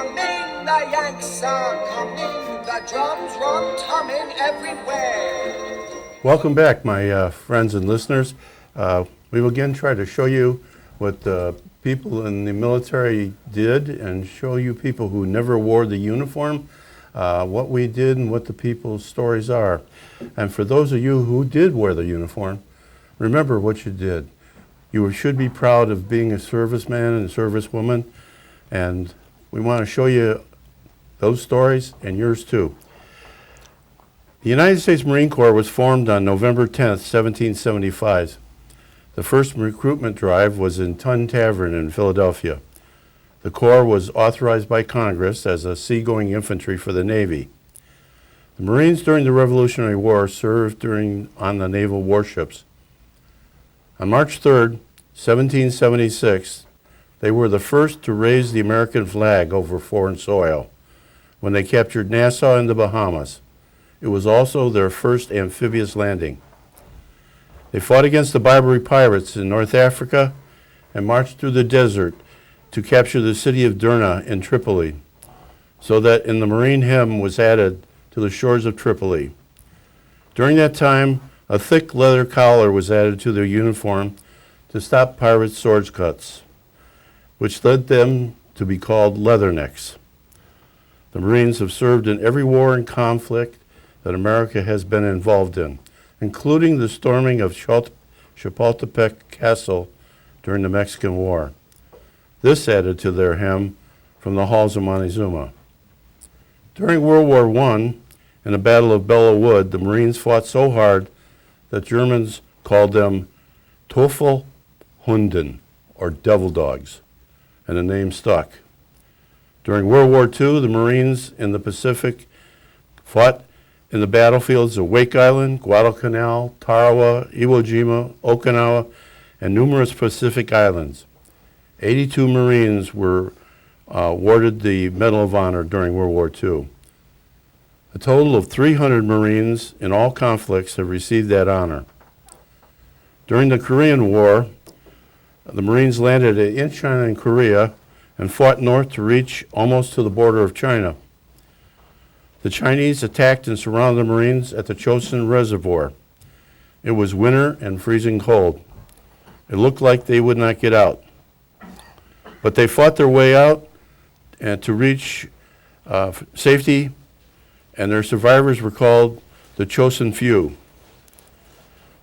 coming, the Yanks are coming, the drums rum-tumming everywhere. Welcome back, my friends and listeners. We will again try to show you what people in the military did and show you people who never wore the uniform, what we did and what the people's stories are. And for those of you who did wear the uniform, remember what you did. You should be proud of being a serviceman and a servicewoman, and we want to show you those stories and yours too. The United States Marine Corps was formed on November 10th, 1775. The first recruitment drive was in Tun Tavern in Philadelphia. The Corps was authorized by Congress as a seagoing infantry for the Navy. The Marines during the Revolutionary War served on the naval warships. On March 3rd, 1776, they were the first to raise the American flag over foreign soil when they captured Nassau in the Bahamas. It was also their first amphibious landing. They fought against the Barbary pirates in North Africa and marched through the desert to capture the city of Derna in Tripoli, so that in the Marine hymn was added to the shores of Tripoli. During that time, a thick leather collar was added to their uniform to stop pirate sword cuts, which led them to be called leathernecks. The Marines have served in every war and conflict that America has been involved in, including the storming of Chapultepec Castle during the Mexican War. This added to their hymn from the halls of Montezuma. During World War I, in the Battle of Belleau Wood, the Marines fought so hard that Germans called them Teufelhunden, or devil dogs, and the name stuck. During World War II, the Marines in the Pacific fought in the battlefields of Wake Island, Guadalcanal, Tarawa, Iwo Jima, Okinawa, and numerous Pacific islands. 82 Marines were awarded the Medal of Honor during World War II. A total of 300 Marines in all conflicts have received that honor. During the Korean War, the Marines landed at Incheon in Korea and fought north to reach almost to the border of China. The Chinese attacked and surrounded the Marines at the Chosin Reservoir. It was winter and freezing cold. It looked like they would not get out. But they fought their way out and to reach safety, and their survivors were called the Chosin Few.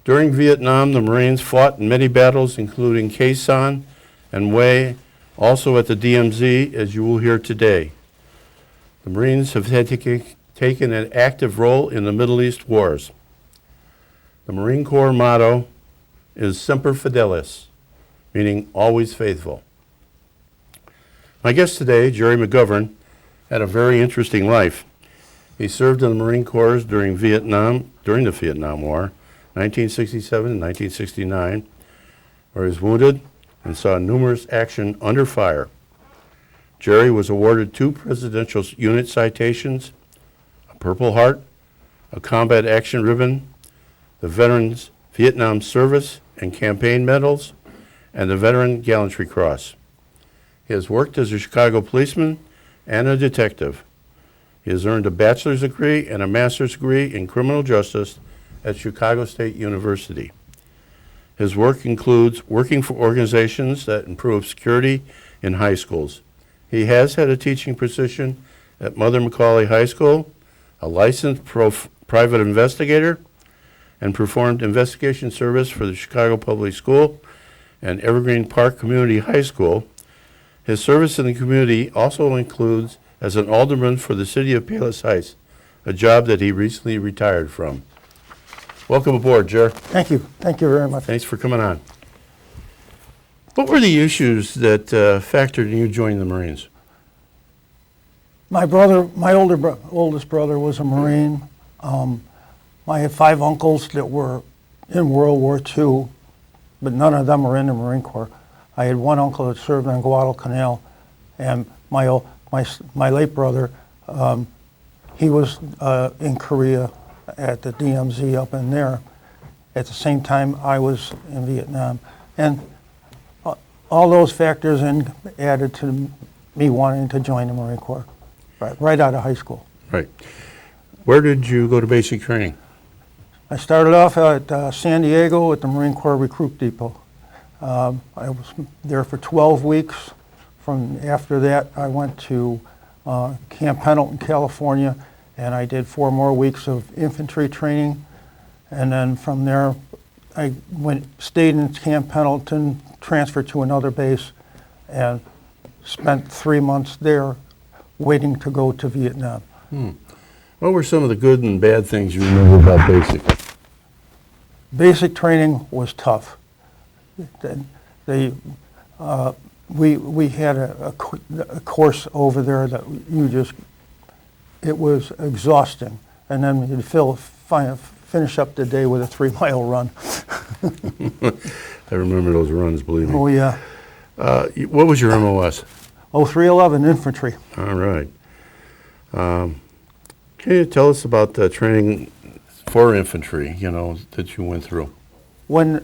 During Vietnam, the Marines fought in many battles, including Khe Sanh and Hue, also at the DMZ, as you will hear today. The Marines have taken an active role in the Middle East wars. The Marine Corps motto is Semper Fidelis, meaning always faithful. My guest today, Jerry McGovern, had a very interesting life. He served in the Marine Corps during the Vietnam War, 1967 and 1969, where he was wounded and saw numerous action under fire. Jerry was awarded 2 Presidential Unit Citations, a Purple Heart, a Combat Action Ribbon, the Veterans Vietnam Service and Campaign Medals, and the Veteran Gallantry Cross. He has worked as a Chicago policeman and a detective. He has earned a bachelor's degree and a master's degree in criminal justice at Chicago State University. His work includes working for organizations that improve security in high schools. He has had a teaching position at Mother Macaulay High School, a licensed private investigator, and performed investigation service for the Chicago Public School and Evergreen Park Community High School. His service in the community also includes as an alderman for the city of Palos Heights, a job that he recently retired from. Welcome aboard, Jer. Thank you. Thank you very much. Thanks for coming on. What were the issues that factored in you joining the Marines? My oldest brother was a Marine. I had 5 uncles that were in World War II, but none of them were in the Marine Corps. I had one uncle that served on Guadalcanal, and my late brother, he was in Korea at the DMZ up in there. At the same time, I was in Vietnam. And all those factors added to me wanting to join the Marine Corps, right out of high school. Right. Where did you go to basic training? I started off at San Diego at the Marine Corps Recruit Depot. I was there for 12 weeks. After that, I went to Camp Pendleton, California, and I did 4 more weeks of infantry training. And then from there, I stayed in Camp Pendleton, transferred to another base, and spent 3 months there waiting to go to Vietnam. What were some of the good and bad things you remember about basic? Basic training was tough. We had a course over there that it was exhausting. And then you'd finish up the day with a 3-mile run. I remember those runs, believe me. Oh, yeah. What was your MOS? 0311 infantry. All right. Can you tell us about the training for infantry, that you went through? When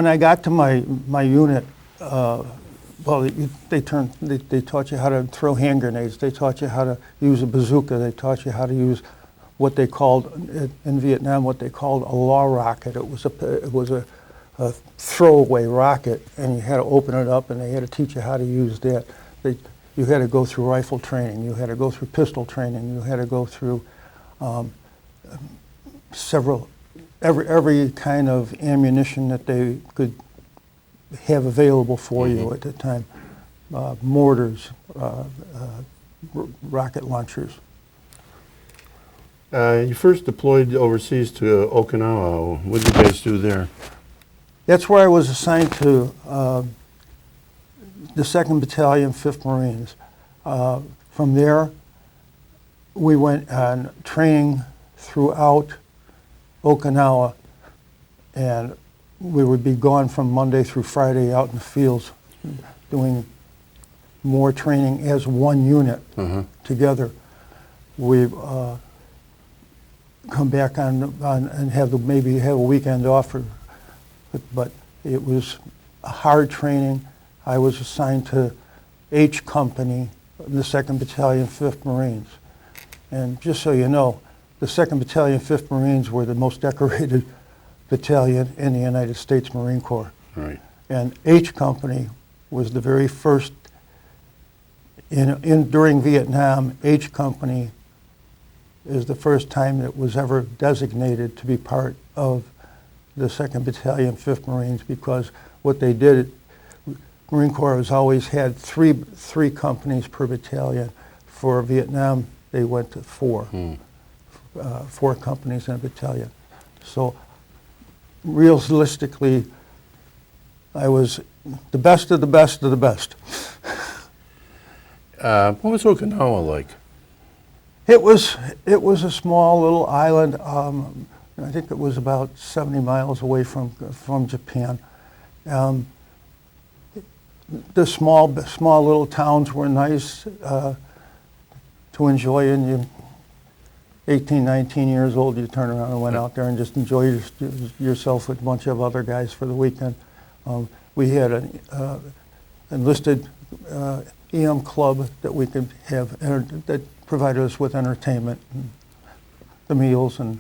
I got to my unit, they taught you how to throw hand grenades. They taught you how to use a bazooka. They taught you how to use what they called in Vietnam what they called a law rocket. It was a throwaway rocket, and you had to open it up, and they had to teach you how to use that. You had to go through rifle training. You had to go through pistol training. You had to go through every kind of ammunition that they could have available for you at the time. Mortars, rocket launchers. You first deployed overseas to Okinawa. What did you guys do there? That's where I was assigned to the 2nd Battalion, 5th Marines. From there, we went on training throughout Okinawa, and we would be gone from Monday through Friday out in the fields doing more training as one unit together. We come back on and maybe have a weekend off, but it was a hard training. I was assigned to H Company, the 2nd Battalion, 5th Marines. And just so you know, the 2nd Battalion, 5th Marines were the most decorated battalion in the United States Marine Corps. Right. And H Company was the very first, during Vietnam, H Company is the first time it was ever designated to be part of the 2nd Battalion, 5th Marines, because what they did, Marine Corps has always had three companies per battalion. For Vietnam, they went to 4. 4 companies in a battalion. So realistically, I was the best of the best of the best. What was Okinawa like? It was a small little island. I think it was about 70 miles away from Japan. The small little towns were nice to enjoy. And you, 18, 19 years old, you turn around and went out there and just enjoy yourself with a bunch of other guys for the weekend. We had an enlisted EM club that we could have that provided us with entertainment, and the meals, and.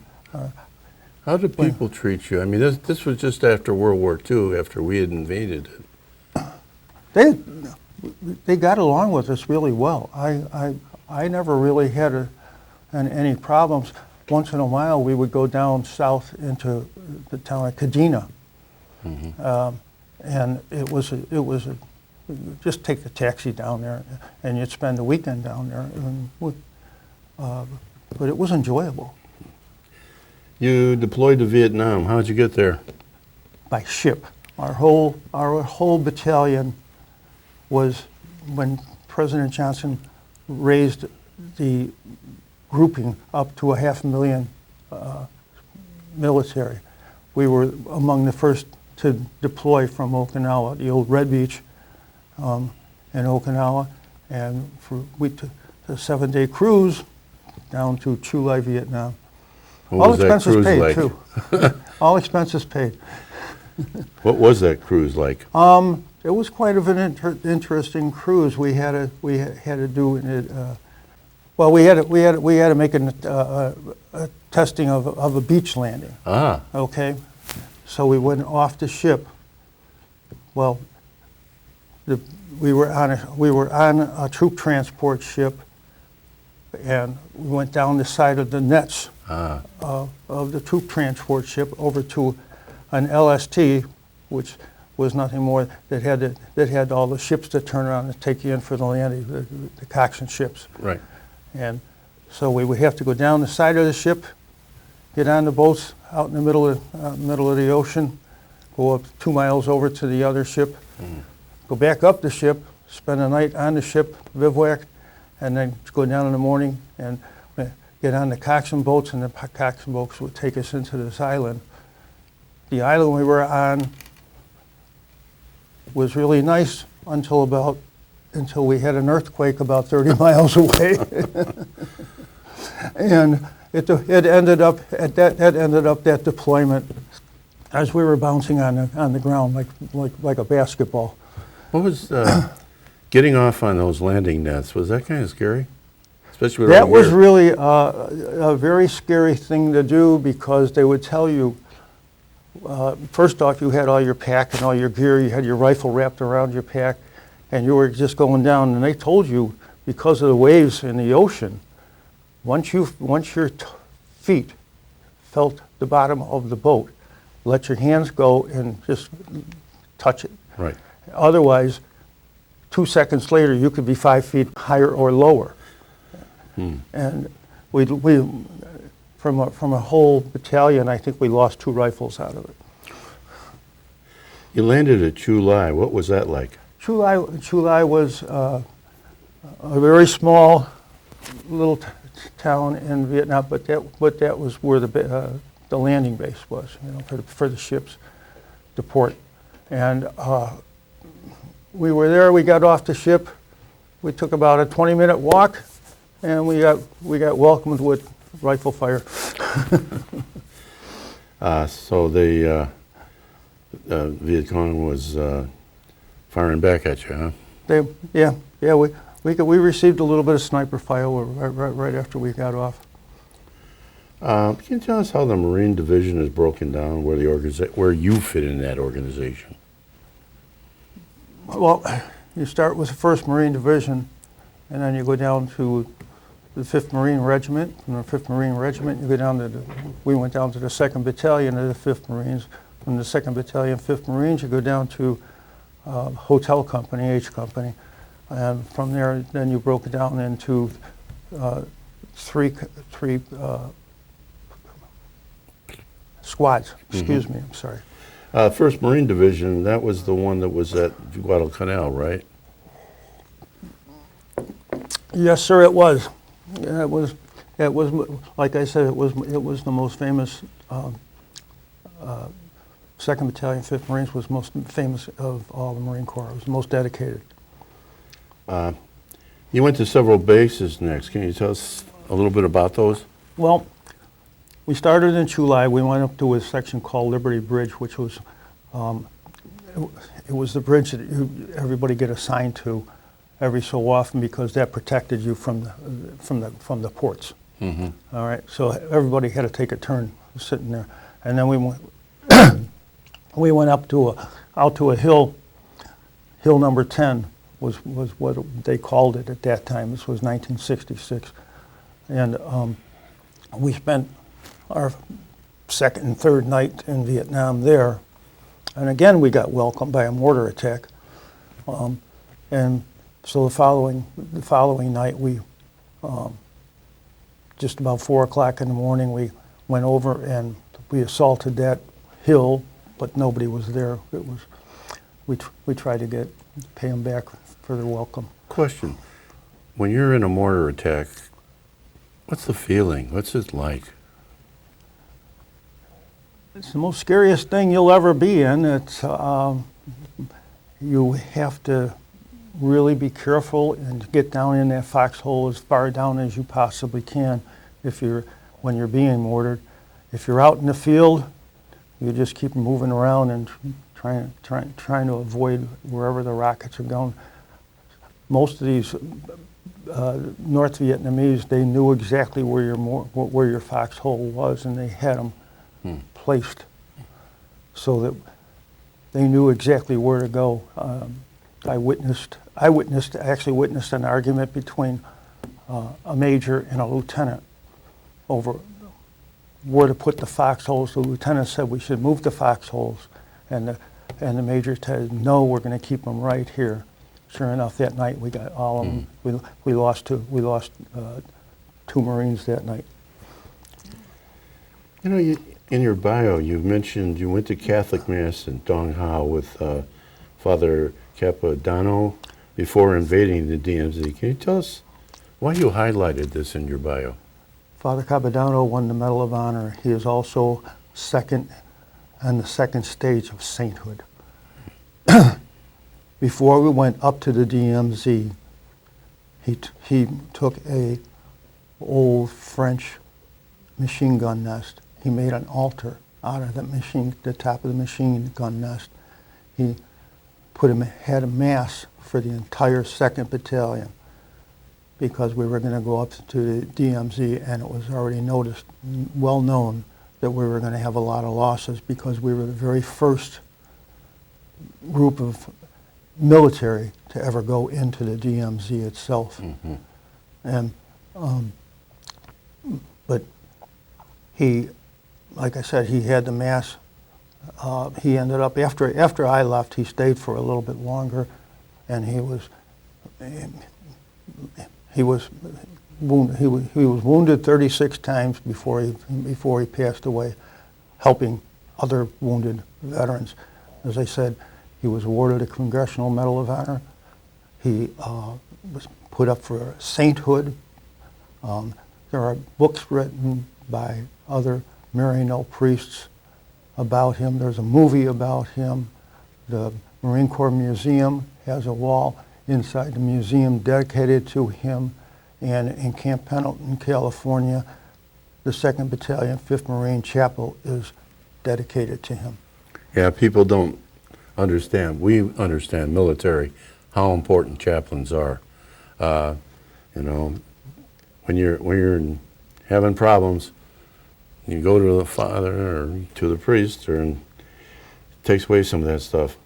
How did people treat you? I mean, this was just after World War II, after we had invaded it. They got along with us really well. I never really had any problems. Once in a while, we would go down south into the town of Kadena, and it was just take the taxi down there, and you'd spend the weekend down there. But it was enjoyable. You deployed to Vietnam. How'd you get there? By ship. Our whole battalion was, when President Johnson raised the grouping up to 500,000 military, we were among the first to deploy from Okinawa, the old Red Beach in Okinawa, and we took a 7-day cruise down to Chu Lai, Vietnam. What All was that expenses cruise paid, like? too. All expenses paid. What was that cruise like? it was quite of an interesting cruise. We had to do it. Well, we had to make a testing of a beach landing. Ah, Okay, so we went off the ship. Well, we were on a troop transport ship, and we went down the side of the nets of the troop transport ship over to an LST, which was nothing more that had all the ships that turn around and take you in for the landing, the coxswain ships. right. And so we would have to go down the side of the ship, get on the boats out in the middle of the ocean, go up 2 miles over to the other ship, go back up the ship, spend a night on the ship, bivouac, and then go down in the morning and get on the coxswain boats, and the coxswain boats would take us into this island. The island we were on was really nice until we had an earthquake about 30 miles away. And it ended up that deployment as we were bouncing on the ground like a basketball. What was getting off on those landing nets? Was that kind of scary? Especially with That all the was gear. really a very scary thing to do, because they would tell you, first off, you had all your pack and all your gear, you had your rifle wrapped around your pack, and you were just going down, and they told you, because of the waves in the ocean, once your feet felt the bottom of the boat, let your hands go and just touch it. Right. Otherwise, 2 seconds later, you could be 5 feet higher or lower. And we from a whole battalion, I think we lost 2 rifles out of it. You landed at Chu Lai. What was that like? Chu Lai was a very small little town in Vietnam, but that was where the landing base was, for the ships, the port. And we were there. We got off the ship. We took about a 20-minute walk, and we got welcomed with rifle fire. So the Viet Cong was firing back at you, huh? We received a little bit of sniper fire right after we got off. Can you tell us how the Marine Division is broken down, where you fit in that organization? Well, you start with the 1st Marine Division, and then you go down to the 5th Marine Regiment. From the 5th Marine Regiment, you go down to we went down to the 2nd Battalion of the 5th Marines. From the 2nd Battalion, 5th Marines, you go down to Hotel Company, H Company. And from there, then you broke it down into three squads. Excuse me, I'm sorry. 1st Marine Division, that was the one that was at Guadalcanal, right? Yes, sir, it was. Yeah, it was. Like I said, it was the most famous. 2nd Battalion, 5th Marines was most famous of all the Marine Corps. It was the most dedicated. You went to several bases next. Can you tell us a little bit about those? Well, we started in Chu Lai. We went up to a section called Liberty Bridge, which was it was the bridge that everybody get assigned to every so often, because that protected you from the ports. Mm-hmm. All right, so everybody had to take a turn sitting there, and then we went out to a hill. Hill number 10 was what they called it at that time. This was 1966, and we spent our 2nd and 3rd night in Vietnam there, and again we got welcomed by a mortar attack, and so the following night we just about 4 o'clock in the morning we went over and we assaulted that hill, but nobody was there. It was we tried to pay them back for their welcome. Question: when you're in a mortar attack, what's the feeling? What's it like? It's the most scariest thing you'll ever be in. It's you have to really be careful and get down in that foxhole as far down as you possibly can when you're being mortared. If you're out in the field, you just keep moving around and trying to avoid wherever the rockets are going. Most of these North Vietnamese, they knew exactly where your foxhole was, and they had them placed so that they knew exactly where to go. I actually witnessed an argument between a major and a lieutenant over where to put the foxholes. The lieutenant said we should move the foxholes, and the major said, no, we're going to keep them right here. Sure enough, that night we got all of them. We lost two Marines that night. You know, in your bio, you mentioned you went to Catholic Mass in Dong Hao with Father Capodanno before invading the DMZ. Can you tell us why you highlighted this in your bio? Father Capodanno won the Medal of Honor. He is also second on the second stage of sainthood. Before we went up to the DMZ, he took a old French machine gun nest. He made an altar out of the top of the machine gun nest. He had a mass for the entire 2nd Battalion because we were going to go up to the DMZ, and it was already well known that we were going to have a lot of losses because we were the very first group of military to ever go into the DMZ itself. And but he, like I said, he had the mass. He ended up after I left. He stayed for a little bit longer, and he was wounded 36 times before he passed away, helping other wounded veterans. As I said, he was awarded a Congressional Medal of Honor. He was put up for sainthood. There are books written by other Maryknoll priests about him. There's a movie about him. The Marine Corps Museum has a wall inside the museum dedicated to him. And in Camp Pendleton, California, the 2nd Battalion, 5th Marine Chapel is dedicated to him. Yeah, people don't understand. We understand military, how important chaplains are. You know, when you're having problems, you go to the father or to the priest, and it takes away some of that stuff.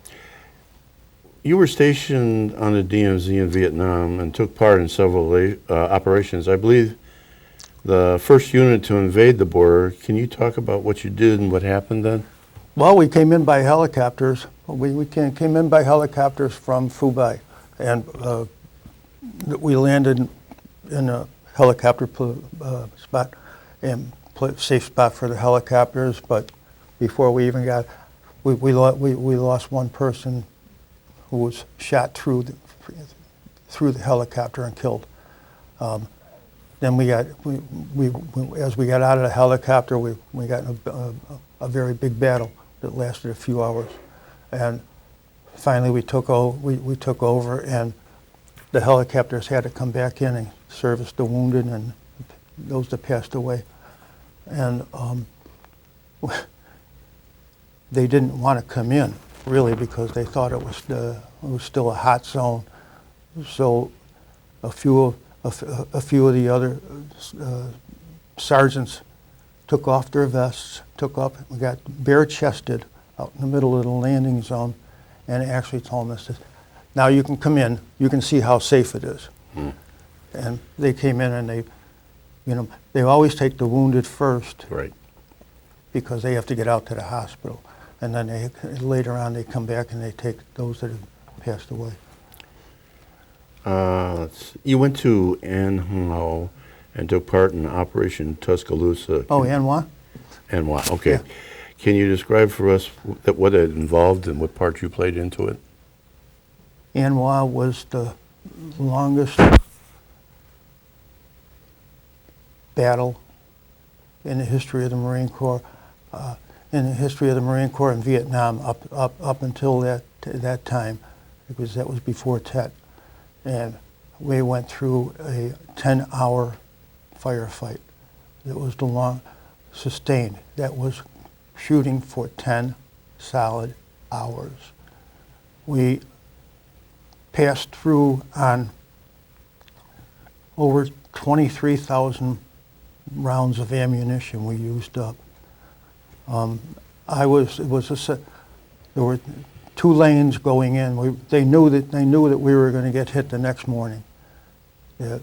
You were stationed on the DMZ in Vietnam and took part in several operations. I believe the first unit to invade the border. Can you talk about what you did and what happened then? Well, we came in by helicopters. We came in by helicopters from Phu, and we landed in a helicopter spot, and safe spot for the helicopters. But before we even got, we lost one person who was shot through the helicopter and killed. Then as we got out of the helicopter, we got in a very big battle that lasted a few hours, and finally we took over, and the helicopters had to come back in and service the wounded and those that passed away, and they didn't want to come in really because they thought it was still a hot zone. So a few of the other sergeants took off their vests, we got bare-chested out in the middle of the landing zone, and actually told us, now you can come in, you can see how safe it is. And they came in, and they always take the wounded first, right? Because they have to get out to the hospital, and then later on they come back and they take those that have passed away. You went to An Ho and took part in Operation Tuscaloosa. Oh, Anwar? Anwar, okay. Yeah. Can you describe for us what it involved and what part you played into it? Anwar was the longest battle in the history of the Marine Corps, in Vietnam up until that time, because that was before Tet. And we went through a 10-hour firefight. It was sustained. That was shooting for 10 solid hours. We passed through on over 23,000 rounds of ammunition we used up. There were 2 lanes going in. They knew that we were going to get hit the next morning. The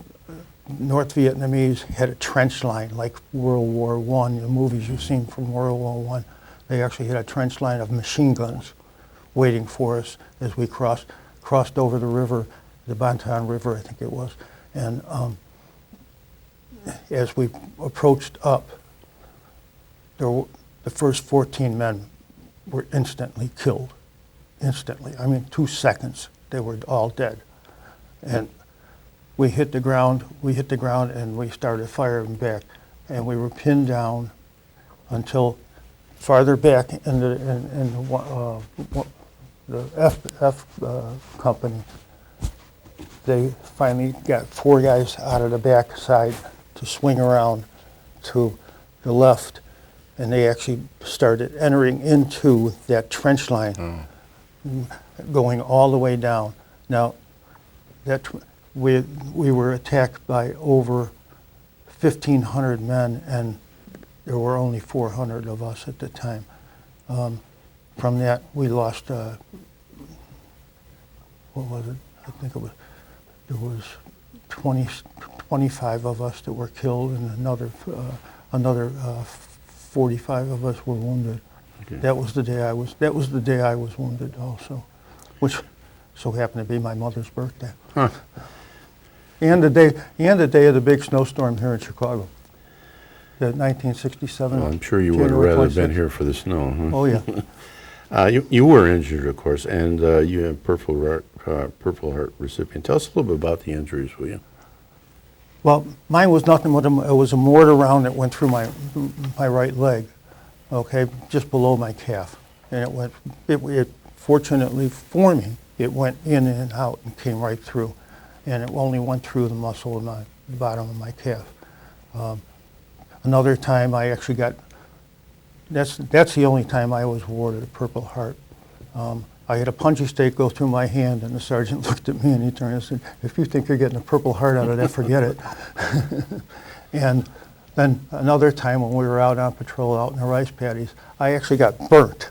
North Vietnamese had a trench line like World War I, the movies you've seen from World War I. They actually had a trench line of machine guns waiting for us as we crossed over the river, the Bantan River, I think it was. And as we approached up, the first 14 men were instantly killed. Instantly. I mean, 2 seconds, they were all dead. And we hit the ground, and we started firing back. And we were pinned down until farther back in the F company. They finally got 4 guys out of the back side to swing around to the left, and they actually started entering into that trench line, going all the way down. Now, we were attacked by over 1,500 men, and there were only 400 of us at the time. From that, we lost, what was it? I think there was 25 of us that were killed, and another 45 of us were wounded. Okay. That was the day I was wounded also, which so happened to be my mother's birthday. Huh. And the day of the big snowstorm here in Chicago. The 1967. Well, I'm sure you would have rather been here for the snow, huh? Oh yeah. You were injured, of course, and you have Purple Heart recipient. Tell us a little bit about the injuries, will you? Well, mine was nothing but it was a mortar round that went through my right leg, okay, just below my calf, and it fortunately for me, it went in and out and came right through, and it only went through the muscle in the bottom of my calf. Another time I actually got. That's the only time I was awarded a Purple Heart. I had a punchy stake go through my hand, and the sergeant looked at me and he turned and said, "If you think you're getting a Purple Heart out of that, forget it." And then another time when we were out on patrol out in the rice paddies, I actually got burnt,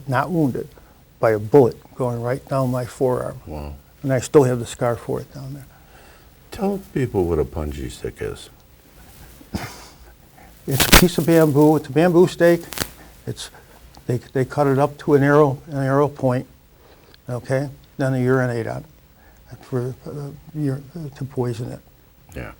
not wounded, by a bullet going right down my forearm. Wow. And I still have the scar for it down there. Tell people what a punji stick is. It's a piece of bamboo. It's a bamboo stake. They cut it up to an arrow point, okay? Then they urinate on it to poison it. Yeah.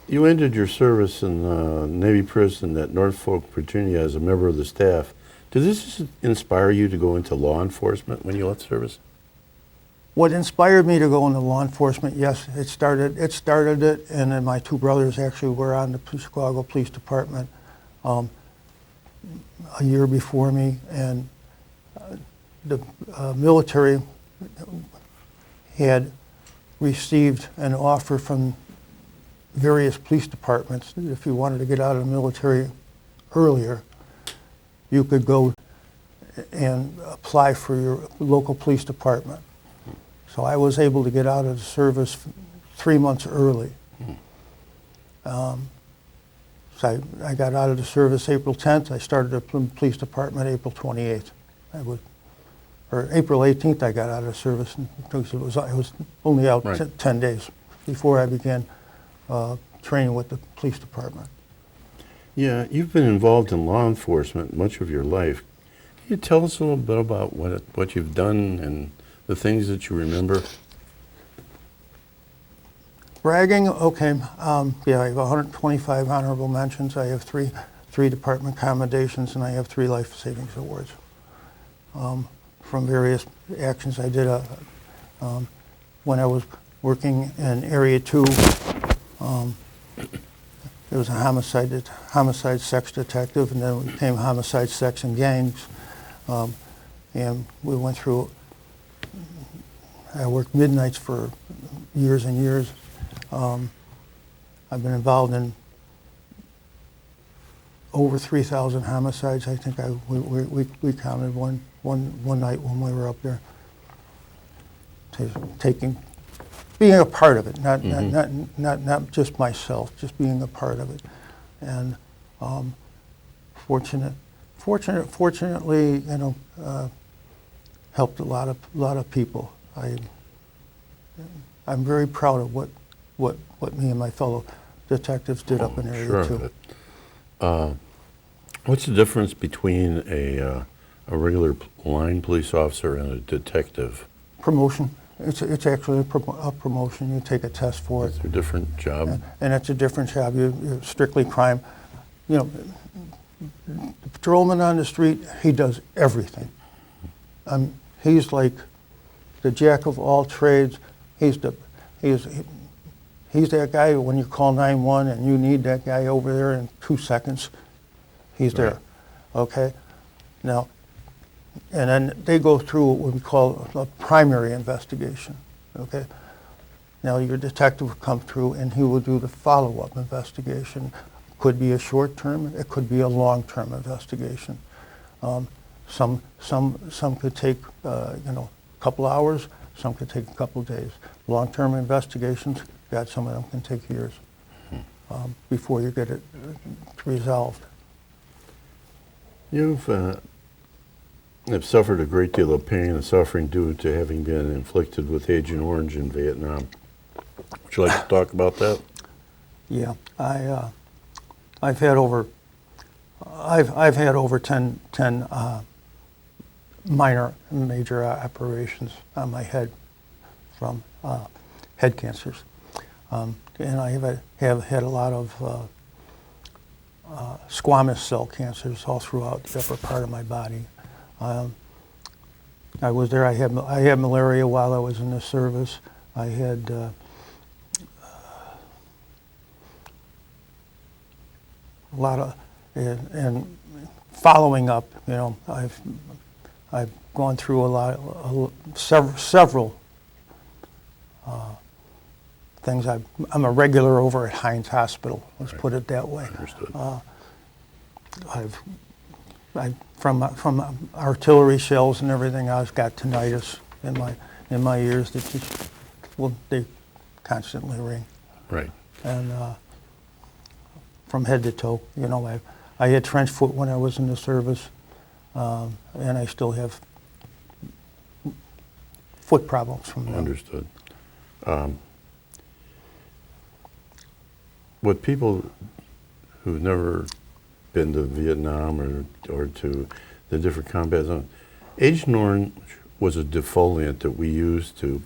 You ended your service in Navy prison at Norfolk, Virginia as a member of the staff. Did this inspire you to go into law enforcement when you left service? What inspired me to go into law enforcement, yes, it started it, and then my 2 brothers actually were on the Chicago Police Department a year before me, and the military had received an offer from various police departments. If you wanted to get out of the military earlier, you could go and apply for your local police department. So I was able to get out of the service 3 months early. So I got out of the service April 10th. I started the police department April 28th. April 18th I got out of the service because it was only out 10 days before I began training with the police department. Yeah, you've been involved in law enforcement much of your life. Can you tell us a little bit about what you've done and the things that you remember? Bragging, okay. Yeah, I have 125 honorable mentions. I have three department commendations, and I have 3 life savings awards from various actions I did. When I was working in Area 2, there was a homicide sex detective, and then we became homicide sex and gangs. And we went through. I worked midnights for years and years. I've been involved in over 3,000 homicides. I think we counted one night when we were up there. Being a part of it, not just myself, just being a part of it, and fortunately, helped a lot of people. I'm very proud of what me and my fellow detectives did up in Area 2. What's the difference between a regular line police officer and a detective? Promotion. It's actually a promotion. You take a test for it. It's a different job. And it's a different job. You're strictly crime. The patrolman on the street, he does everything. He's like the jack of all trades. He's that guy when you call 911 and you need that guy over there in 2 seconds. He's there. Right. Okay? Now, and then they go through what we call a primary investigation. Okay? Now your detective will come through and he will do the follow-up investigation. Could be a short-term, it could be a long-term investigation. Some could take a couple hours, some could take a couple days. Long-term investigations, some of them can take years before you get it resolved. You've have suffered a great deal of pain and suffering due to having been inflicted with Agent Orange in Vietnam. Would you like to talk about that? Yeah, I've had over 10 minor and major operations on my head from head cancers, and I have had a lot of squamous cell cancers all throughout the upper part of my body. I was there. I had malaria while I was in the service. I had a lot of and following up. I've gone through several things. I'm a regular over at Hines Hospital. Let's put it that way. Understood. From artillery shells and everything, I've got tinnitus in my ears that they constantly ring. Right. And from head to toe, I had trench foot when I was in the service, and I still have foot problems from that. Understood. What people who've never been to Vietnam or to the different combat zones, Agent Orange was a defoliant that we used to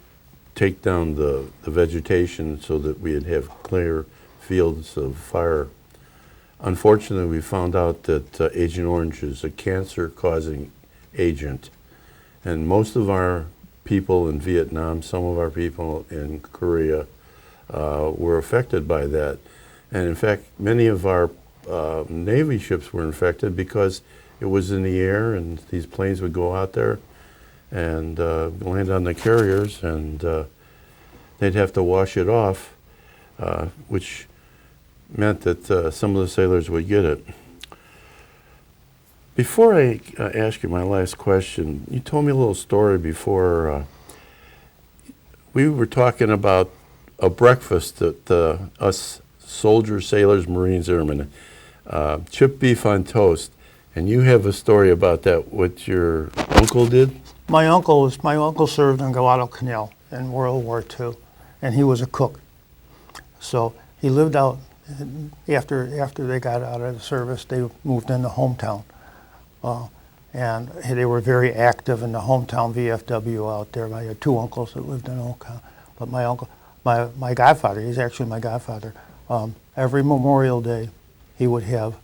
take down the vegetation so that we'd have clear fields of fire. Unfortunately, we found out that Agent Orange is a cancer-causing agent, and most of our people in Vietnam, some of our people in Korea, were affected by that. And in fact, many of our Navy ships were infected because it was in the air, and these planes would go out there and land on the carriers, and they'd have to wash it off, which meant that some of the sailors would get it. Before I ask you my last question, you told me a little story before. We were talking about a breakfast that us soldiers, sailors, Marines, airmen, chipped beef on toast, and you have a story about that, what your uncle did? My uncle served in Guadalcanal in World War II, and he was a cook. So he lived out, after they got out of the service, they moved into hometown. And they were very active in the hometown VFW out there. I had two uncles that lived in hometown. But my uncle, my godfather, he's actually my godfather, every Memorial Day he would have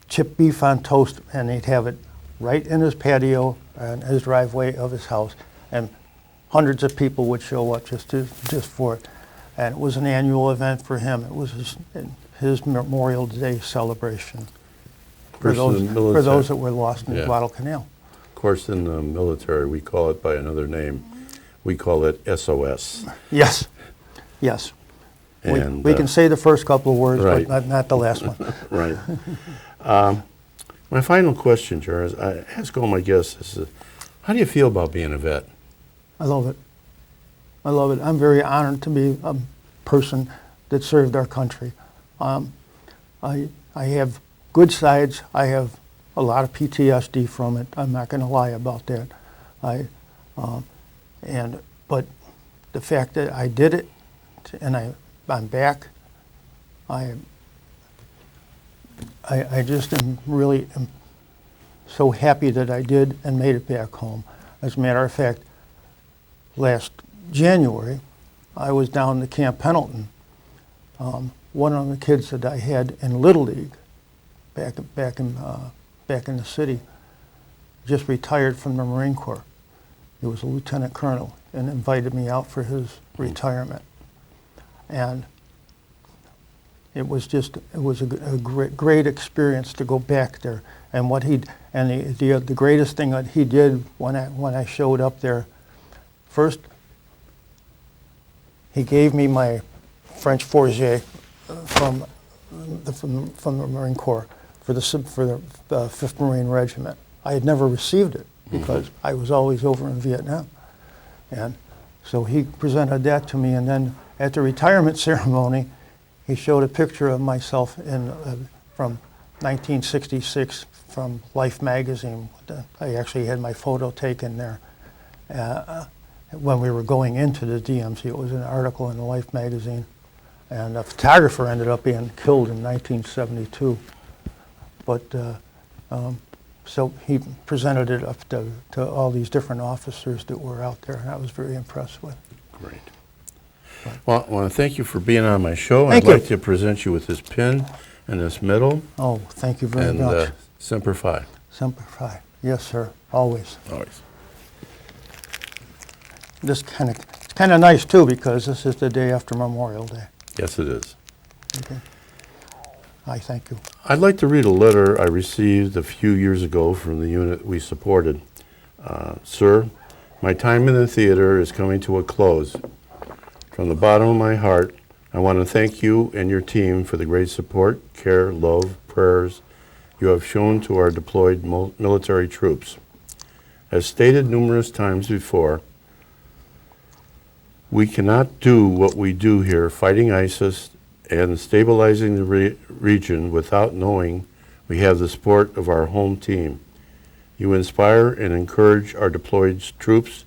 chipped beef on toast, and he'd have it right in his patio and his driveway of his house. And hundreds of people would show up just for it. And it was an annual event for him. It was his Memorial Day celebration for those that were lost in Guadalcanal. Of course, in the military, we call it by another name. We call it SOS. Yes, yes. And We can say the first couple of words, right. but not the last one. Right. My final question, Jared, I ask all my guests, is how do you feel about being a vet? I love it. I love it. I'm very honored to be a person that served our country. I have good sides. I have a lot of PTSD from it. I'm not going to lie about that. But the fact that I did it, and I'm back, I just am really so happy that I did and made it back home. As a matter of fact, last January, I was down to Camp Pendleton. One of the kids that I had in Little League, back in the city, just retired from the Marine Corps. He was a lieutenant colonel and invited me out for his retirement. And it was a great experience to go back there. And the greatest thing that he did when I showed up there, first, he gave me my French Fourragère from the Marine Corps for the 5th Marine Regiment. I had never received it because I was always over in Vietnam. And so he presented that to me, and then at the retirement ceremony, he showed a picture of myself from 1966 from Life magazine. I actually had my photo taken there when we were going into the DMZ. It was an article in the Life magazine, and a photographer ended up being killed in 1972. But so he presented it up to all these different officers that were out there, and I was very impressed with. Great. Well, I want to thank you for being on my show. Thank I'd you. like to present you with this pin and this medal. Oh, thank you very and much. Semper Fi. Semper Fi. Yes, sir. Always. Always. It's kind of nice too, because this is the day after Memorial Day. Yes, it is. Okay. I thank you. I'd like to read a letter I received a few years ago from the unit we supported. Sir, my time in the theater is coming to a close. From the bottom of my heart, I want to thank you and your team for the great support, care, love, prayers you have shown to our deployed military troops. As stated numerous times before, we cannot do what we do here fighting ISIS and stabilizing the region without knowing we have the support of our home team. You inspire and encourage our deployed troops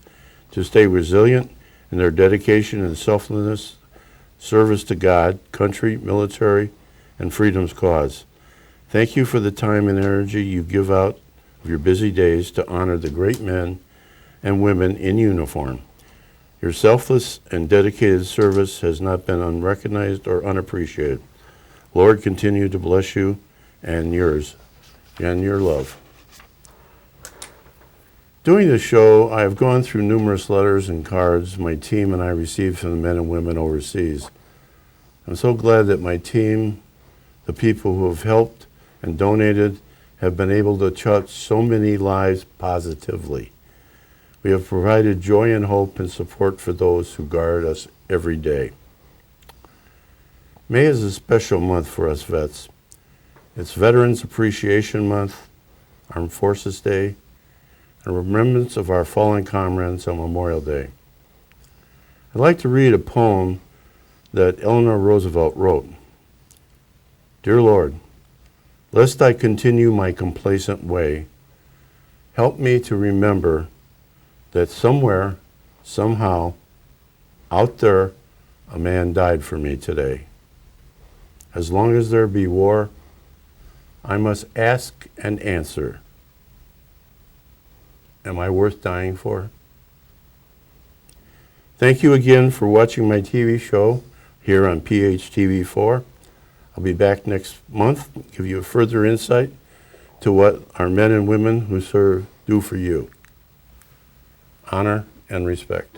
to stay resilient in their dedication and selfless service to God, country, military, and freedom's cause. Thank you for the time and energy you give out of your busy days to honor the great men and women in uniform. Your selfless and dedicated service has not been unrecognized or unappreciated. Lord, continue to bless you and yours and your love. Doing this show, I have gone through numerous letters and cards my team and I received from the men and women overseas. I'm so glad that my team, the people who have helped and donated, have been able to touch so many lives positively. We have provided joy and hope and support for those who guard us every day. May is a special month for us vets. It's Veterans Appreciation Month, Armed Forces Day, and remembrance of our fallen comrades on Memorial Day. I'd like to read a poem that Eleanor Roosevelt wrote. Dear Lord, lest I continue my complacent way, help me to remember that somewhere, somehow, out there, a man died for me today. As long as there be war, I must ask and answer, am I worth dying for? Thank you again for watching my TV show here on PHTV4. I'll be back next month, give you a further insight to what our men and women who serve do for you. Honor and respect.